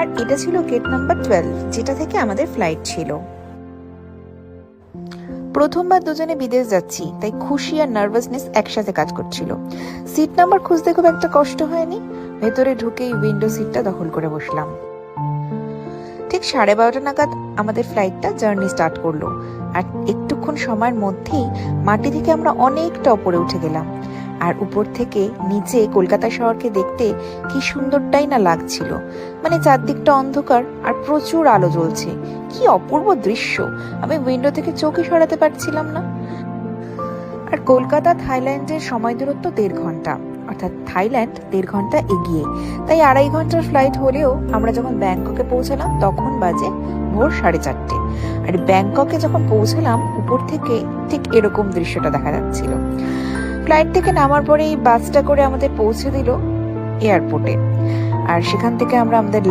আর এটা ছিল gate number 12, যেটা থেকে আমাদের ফ্লাইট ছিল। প্রথমবার দুজনে বিদেশ যাচ্ছি, তাই খুশি আর নার্ভাসনেস একসাথে কাজ করছিল। সিট নাম্বার খুঁজতে খুব একটা কষ্ট হয়নি। ভেতরে ঢুকেই উইন্ডো সিটটা দখল করে বসলাম। ঠিক 12:30 নাগাদ আমাদের ফ্লাইটটা জার্নি স্টার্ট করলো। আর একটুক্ষণ সময়ের মধ্যেই মাটি থেকে আমরা অনেকটা উপরে উঠে গেলাম। আর উপর থেকে নিচে কলকাতা শহরকে দেখতে কি সুন্দরটাই না লাগছিল। মানে চারদিকটা অন্ধকার আর প্রচুর আলো জ্বলছে। কি অপূর্ব দৃশ্য, আমি উইন্ডো থেকে চোখই সরাতে পারছিলাম না। আর কলকাতা থাইল্যান্ডের সময় দূরত্ব 1.5 ঘন্টা, অর্থাৎ থাইল্যান্ড 1.5 ঘন্টা এগিয়ে। তাই 2.5 ঘন্টার ফ্লাইট হলেও আমরা যখন ব্যাংককে পৌঁছালাম তখন বাজে ভোর 4:30। আর ব্যাংককে যখন পৌঁছালাম উপর থেকে ঠিক এরকম দৃশ্যটা দেখা যাচ্ছিল। ফ্লাইট থেকে নামার পরেই বাসটা করে আমাদের পৌঁছে দিল এয়ারপোর্টে। আর সেখান থেকে আমরা আমাদের